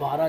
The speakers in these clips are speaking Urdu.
12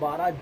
12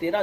13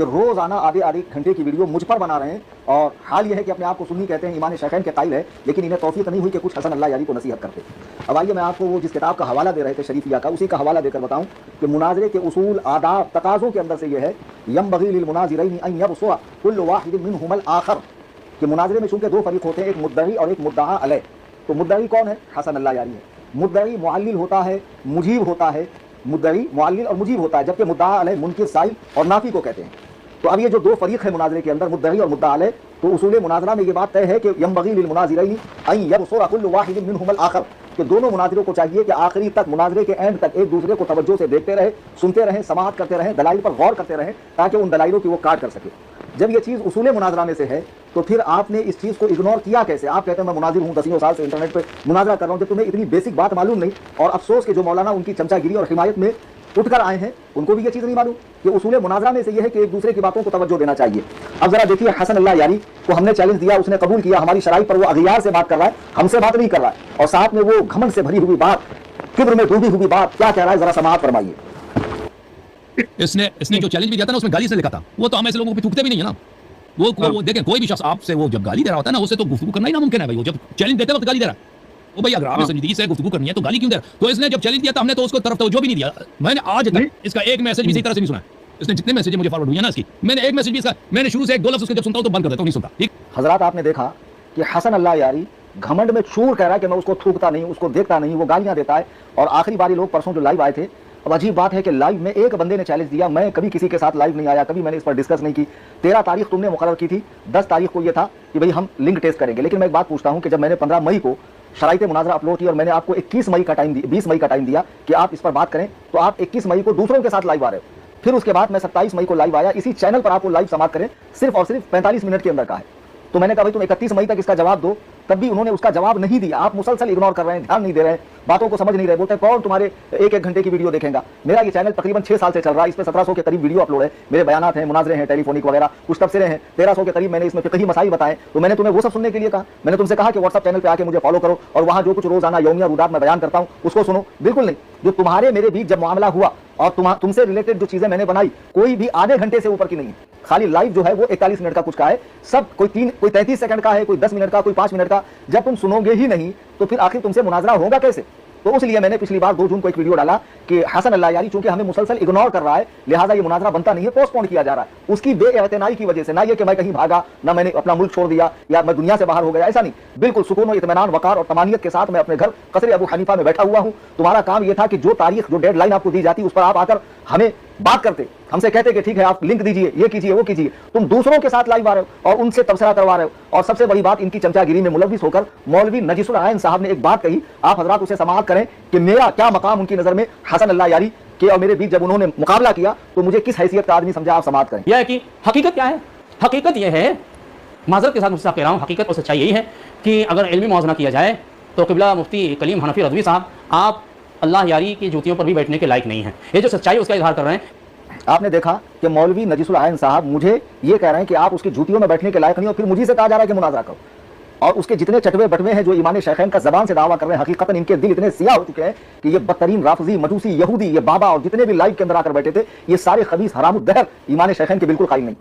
کہ روزانہ آدھے آدھے گھنٹے کی ویڈیو مجھ پر بنا رہے ہیں، اور حال یہ ہے کہ اپنے آپ کو سنی کہتے ہیں، ایمان شیخین کے قائل ہے، لیکن انہیں توفیق نہیں ہوئی کہ کچھ حسن اللہ یاری کو نصیحت کرتے۔ اب آئیے میں آپ کو وہ جس کتاب کا حوالہ دے رہے تھے شریفیہ کا، اسی کا حوالہ دے کر بتاؤں کہ مناظرے کے اصول، آداب، تقاضوں کے اندر سے یہ ہے ینبغی للمناظرین ان یبصر کل واحد منہما الآخر، کہ مناظرے میں چونکہ دو فریق ہوتے ہیں، ایک مدعی اور ایک مدعا علیہ۔ تو مدعی کون ہے؟ حسن اللہ یاری ہے۔ مدعی معلل ہوتا ہے، مجیب ہوتا ہے، مدعی معلل اور مجیب ہوتا ہے، جبکہ مدعا علیہ منکر، سائل اور نافی کو کہتے ہیں۔ تو اب یہ جو دو فریق ہے مناظرے کے اندر، مدعی اور مدعا علیہ، تو اصول مناظرہ میں یہ بات طے ہے کہ ینبغی للمناظرین ان یبصر کل واحد منہما الآخر، کہ دونوں مناظروں کو چاہیے کہ آخری تک، مناظرے کے اینڈ تک ایک دوسرے کو توجہ سے دیکھتے رہے، سنتے رہیں، سماعت کرتے رہیں، دلائل پر غور کرتے رہیں، تاکہ ان دلائلوں کی وہ کاٹ کر سکے۔ جب یہ چیز اصول مناظرہ میں سے ہے تو پھر آپ نے اس چیز کو اگنور کیا کیسے؟ آپ کہتے ہیں میں مناظر ہوں، دسیوں سال سے انٹرنیٹ پہ مناظرہ کر رہا ہوں، جب تمہیں اتنی بیسک بات معلوم نہیں، اور افسوس کہ جو مولانا ان کی چمچا گیری اور حمایت میں اٹھ کر آئے ہیں ان کو بھی یہ چیز نہیں معلوم کہ اصول مناظرہ میں سے یہ ہے کہ ایک دوسرے کی باتوں کو توجہ دینا چاہیے۔ اب ذرا دیکھیے، حسن اللہ یاری کو ہم نے چیلنج دیا، اس نے قبول کیا، ہماری شرائط پر وہ اغیار سے بات کر رہا ہے، ہم سے بات نہیں کر رہا ہے، اور ساتھ میں وہ گھمنڈ سے بھری ہوئی بات، کبر میں ڈوبی ہوئی بات کیا کہہ رہا ہے، ذرا سماعت فرمائیے۔ اس نے جو چیلنج بھی دیا تھا نا، اس میں گالی سے لکھا تھا، وہ تو ہم ایسے لوگوں پہ تھوکتے بھی نہیں ہے نا۔ وہ دیکھیں، کوئی بھی شخص آپ سے وہ جب گالی دے رہا ہوتا ہے نا، اسے تو گفتگو کرنا ہی ناممکن ہے بھائی۔ وہ جب چیلنج دیتے وقت گالی دے رہا ہے، وہ بھائی اگر آپ سنجیدگی سے گفتگو کرنی ہے تو گالی کیوں دے رہا ہے؟ تو اس نے جب چیلنج دیا تھا، ہم نے تو اس کو طرف توجہ بھی نہیں دیا۔ میں نے آج تک اس کا ایک میسج بھی اسی طرح سے نہیں سنا۔ اس نے جتنے میسج مجھے فارورڈ ہوئی ہیں نا اس کی، میں نے ایک میسج بھی اس کا، میں نے شروع سے ایک دو لفظ اس کے جب سنتا ہوں تو بند کر دیتا ہوں، نہیں سنتا۔ ٹھیک حضرات، آپ نے دیکھا کہ حسن اللہ یاری گھمنڈ میں چور کہہ رہا ہے کہ میں اس کو تھوکتا نہیں، اس کو دیکھتا نہیں، وہ گالیاں دیتا ہے، اور آخری باری لوگ پرسوں جو لائیو آئے تھے، اب عجیب بات ہے کہ لائیو میں ایک بندے نے چیلنج دیا، میں کبھی کسی کے ساتھ لائیو نہیں آیا، کبھی میں نے اس پر ڈسکس نہیں کی۔ 13 تاریخ تم نے مقرر کی تھی، 10 تاریخ کو یہ تھا کہ بھئی ہم لنک ٹیسٹ کریں گے، لیکن میں ایک بات پوچھتا ہوں کہ جب میں نے 15 مئی کو شرائط مناظرہ اپلوڈ کی اور میں نے آپ کو 21 مئی کا ٹائم 20 مئی کا ٹائم دیا کہ آپ اس پر بات کریں، تو آپ 21 مئی کو دوسروں کے ساتھ لائیو آ رہے ہو۔ پھر اس کے بعد میں 27 مئی کو لائیو آیا، اسی چینل پر آپ کو لائیو سماعت کریں، صرف اور صرف 45 منٹ کے اندر کا ہے۔ تو میں نے کہا بھائی تم 31 مئی تک اس کا جواب دو، تب بھی انہوں نے اس کا جواب نہیں دیا۔ آپ مسلسل اگنور کر رہے ہیں، دھیان نہیں دے رہے ہیں، باتوں کو سمجھ نہیں رہے، بولتے ہیں کون تمہارے ایک گھنٹے کی ویڈیو دیکھیں گا۔ میرا یہ چینل تقریباً 6 سال سے چل رہا ہے، اس پہ 1700 کے قریب ویڈیو اپلوڈ ہے، میرے بیانات ہیں، مناظرے ہیں، ٹیلی فونک وغیرہ، کچھ تبصرے ہیں، 1300 کے قریب میں نے اس میں فقہی مسائل بتائے۔ تو میں نے تمہیں وہ سب سننے کے لیے کہا، میں نے تم سے کہا کہ واٹس ایپ چینل پہ آ کے مجھے فالو کرو اور وہاں جو کچھ روزانہ یومیہ رودات میں بیان کرتا ہوں اس کو سنو؟ بالکل نہیں۔ جو تمہارے میرے بیچ جب معاملہ ہوا اور تم سے ریلیٹڈ جو چیزیں میں نے بنائی، کوئی بھی آدھے گھنٹے سے اوپر کی نہیں ہے، خالی لائیو جو ہے وہ 41 منٹ کا کچھ کا ہے، سب کوئی 33 سیکنڈ کا ہے، کوئی 10 منٹ کا، کوئی 5 منٹ کا۔ جب تم سنو گے ہی نہیں تو پھر آخر تم سے مناظرہ ہوگا کیسے؟ تو اس لیے میں نے پچھلی بار 2 جون کو ایک ویڈیو ڈالا کہ حسن اللہ یاری چونکہ ہمیں مسلسل اگنور کر رہا ہے، لہٰذا یہ مناظرہ بنتا نہیں ہے، پوسٹ پون کیا جا رہا ہے اس کی بے اعتنائی کی وجہ سے۔ نہ یہ کہ میں کہیں بھاگا، نہ میں نے اپنا ملک چھوڑ دیا یا میں دنیا سے باہر ہو گیا، ایسا نہیں، بالکل سکون و اطمینان، وقار اور طمانینت کے ساتھ میں اپنے گھر قصر ابو حنیفہ میں بیٹھا ہوا ہوں۔ تمہارا کام یہ تھا کہ جو تاریخ، جو ڈیڈ لائن آپ کو دی جاتی اس پر آپ آ کر ہمیں بات کرتے، ہم سے کہتے کہ ٹھیک ہے آپ لنک دیجئے، یہ کیجئے، وہ کیجئے۔ تم دوسروں کے ساتھ لائیو آ رہے ہو اور ان سے تبصرہ کروا رہے ہو، اور سب سے بڑی بات ان کی چمچا گیری میں ملوث ہو کر مولوی نجس العین صاحب نے ایک بات کہی، آپ حضرات اسے سماعت کریں کہ میرا کیا مقام ان کی نظر میں حسن اللہ یاری کے اور میرے بیچ جب انہوں نے مقابلہ کیا تو مجھے کس حیثیت کا آدمی سمجھا، آپ سماعت کریں۔ یہ ہے کہ حقیقت کیا ہے؟ حقیقت یہ ہے، معذرت کے ساتھ مجھ سے کہہ رہا ہوں، حقیقت اور سچائی یہی ہے کہ اگر علمی موازنہ کیا جائے تو قبلہ مفتی کلیم حنفی رضوی صاحب آپ اللہ یاری کی جوتیوں پر بھی بیٹھنے کے لائق نہیں ہیں۔ یہ جو سچائی اس کا اظہار کر رہے ہیں۔ آپ نے دیکھا کہ مولوی نجس العین صاحب مجھے یہ کہہ رہے ہیں کہ آپ اس کی جوتیوں میں بیٹھنے کے لائق نہیں، اور پھر مجھے سے کہا جا رہا ہے کہ مناظرہ کرو، اور اس کے جتنے چٹوے بٹوے ہیں جو ایمان شیخین کا زبان سے دعویٰ کر رہے ہیں، حقیقتاً ان کے دل اتنے سیاہ ہو چکے ہیں کہ یہ بدترین رافضی، مجوسی، یہودی، یہ بابا اور جتنے بھی لائیو کے اندر آ کر بیٹھے تھے، یہ سارے خبیث حرام الدہر ایمان شیخین کے بالکل قائل نہیں۔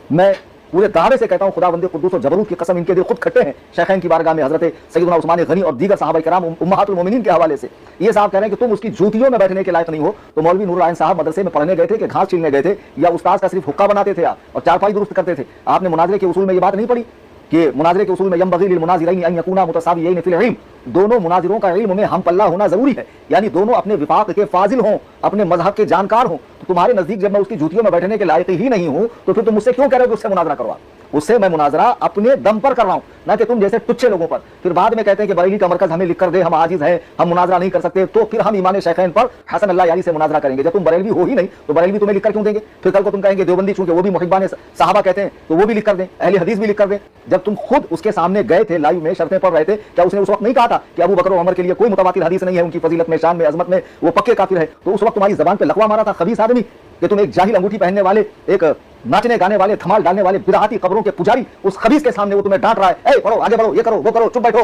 میں پورے دعوے سے کہتا ہوں، خدا بندے قدوس اور جبروت کی قسم، ان کے دل خود کھٹے ہیں شیخین کی بارگاہ میں حضرت سیدنا عثمان غنی اور دیگر صحابہ کرام امہات المومنین کے حوالے سے۔ یہ صاحب کہہ رہے ہیں کہ تم اس کی جوتیوں میں بیٹھنے کے لائق نہیں ہو۔ تو مولوی نور العین صاحب مدرسے میں پڑھنے گئے تھے کہ گھاس چھیلنے گئے تھے، یا استاذ کا صرف حقہ بناتے تھے اور چارپائی درست کرتے تھے؟ آپ نے مناظرے کے اصول میں یہ بات نہیں پڑھی کہ مناظرے کے اصول میں ینبغی للمناظرین ان یکونا متساویین فی العلم، دونوں مناظروں کا علم میں ہم پلہ ہونا ضروری ہے، یعنی دونوں اپنے وفاق کے فاضل ہوں، اپنے مذہب کے جانکار ہوں۔ تو تمہارے نزدیک جب میں اس کی جوتیوں میں بیٹھنے کے لائق ہی نہیں ہوں تو پھر تم مجھ سے کیوں کہہ رہے ہو کہ اس سے مناظرہ کروا؟ اس سے میں مناظرہ اپنے دم پر کر رہا ہوں، نہ کہ تم جیسے ٹچے لوگوں پر۔ پھر بعد میں کہتے ہیں کہ بریلی کا مرکز ہمیں لکھ کر دے، ہم عاجز ہیں، ہم مناظرہ نہیں کر سکتے، تو پھر ہم ایمان شیخین پر حسن اللہ یاری سے مناظرہ کریں گے۔ جب تم بریلوی ہو ہی نہیں تو بریلوی تمہیں لکھ کر کیوں دیں گے؟ پھر کل کو تم کہیں گے دیوبندی چونکہ وہ بھی محبان صحابہ کہتے ہیں تو وہ بھی لکھ کر دیں، اہل حدیث بھی لکھ کر دیں۔ جب تم خود اس کے سامنے گئے تھے لائیو میں، شرطیں پڑھ رہے تھے، کیا اس نے اس وقت نہیں کہا تھا کہ ابو بکر و عمر کے لیے کوئی متواتر حدیث نہیں ہے، ان کی فضیلت میں، شان میں، عظمت میں وہ پکے کافر ہے؟ تو اس وقت تمہاری زبان پہ لقوا مارا تھا خبیث آدمی کہ تم ایک جاہل انگوٹھی پہننے والے، ایک ناچنے گانے والے، دھمال ڈالنے والے بدعاتی قبروں کے پجاری، اس خبیث کے سامنے وہ تمہیں ڈانٹ رہا ہے، اے پڑھو، آگے بڑھو، یہ کرو، وہ کرو، چپ بیٹھو۔